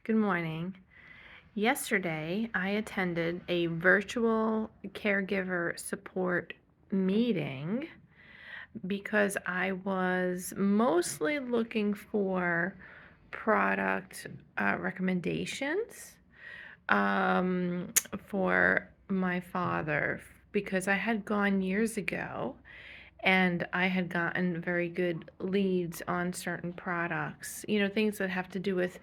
Good morning. Yesterday, I attended a virtual caregiver support meeting because I was mostly looking for product recommendations um, for my father because I had gone years ago and I had gotten very good leads on certain products, things that have to do with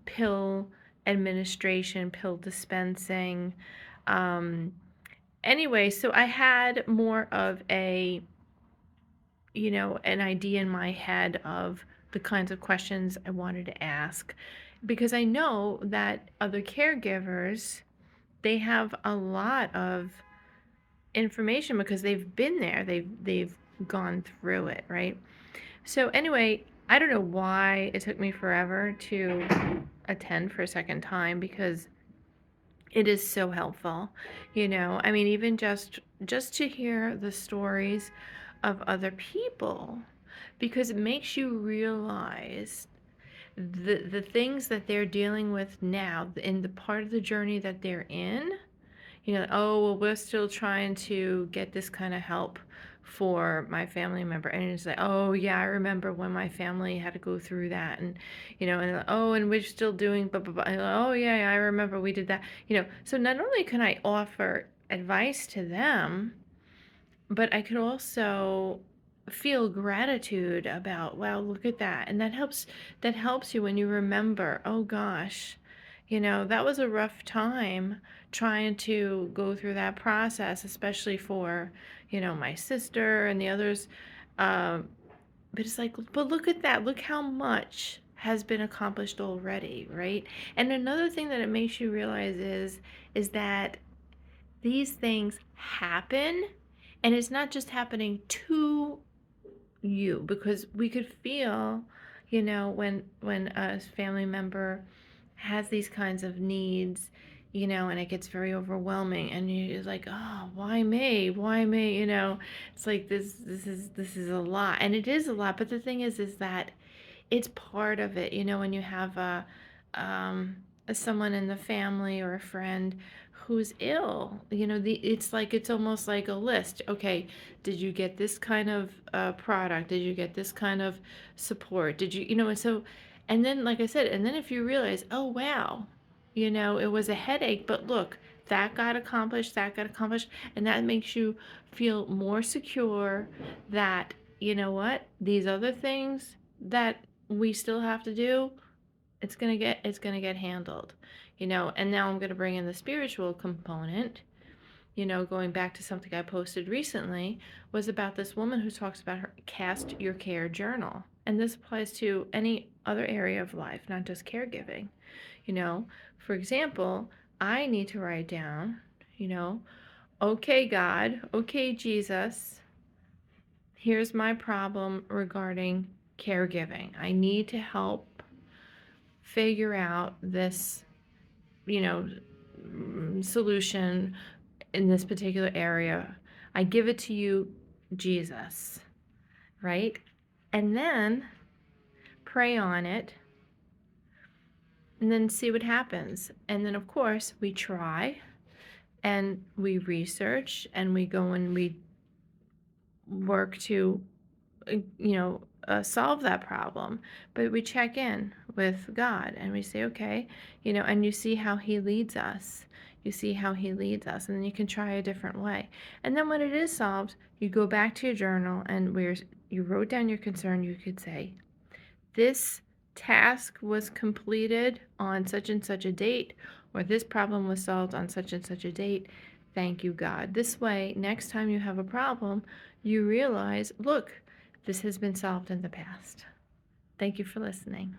pill administration, pill dispensing. Um, anyway, so I had more of an idea in my head of the kinds of questions I wanted to ask because I know that other caregivers, they have a lot of information because they've been there. They've gone through it, right? So anyway, I don't know why it took me forever to attend for a second time because it is so helpful. I mean, even just to hear the stories of other people because it makes you realize the things that they're dealing with now in the part of the journey that they're in. Oh, well, we're still trying to get this kind of help for my family member. And it's like, oh, yeah, I remember when my family had to go through that. And oh, and we're still doing, blah, blah, blah. And, oh, yeah, yeah, I remember we did that. So not only can I offer advice to them, but I could also feel gratitude about, wow, look at that. And that helps you when you remember, oh gosh, that was a rough time trying to go through that process, especially for, my sister and the others. Um, but it's like, but look at that. Look how much has been accomplished already, right? And another thing that it makes you realize is that these things happen, and it's not just happening to you, because we could feel, when a family member has these kinds of needs, and it gets very overwhelming, and you're like, oh, why me, it's like this is a lot, and it is a lot. But the thing is that it's part of it, when you have um, someone in the family or a friend who's ill. It's almost like a list. Okay, did you get this kind of product? Did you get this kind of support? Did you, and so, and then, like I said, and then if you realize, oh wow, it was a headache, but look, that got accomplished, and that makes you feel more secure that, what, these other things that we still have to do, it's going to get handled. And now I'm going to bring in the spiritual component. Going back to something I posted recently, was about this woman who talks about her cast your care journal. And this applies to any other area of life, not just caregiving. you know for example, I need to write down, you know okay, God, okay, Jesus, here's my problem regarding caregiving. I need to help figure out this, you know, solution in this particular area. I give it to you, Jesus, right? And then pray on it and then see what happens. And then, of course, we try and we research and we go and we work to solve that problem. But we check in with God and we say, okay, and you see how He leads us. You see how He leads us, and then you can try a different way. And then when it is solved, you go back to your journal and where you wrote down your concern, you could say, this task was completed on such and such a date, or this problem was solved on such and such a date. Thank you, God. This way, next time you have a problem, you realize, look, this has been solved in the past. Thank you for listening.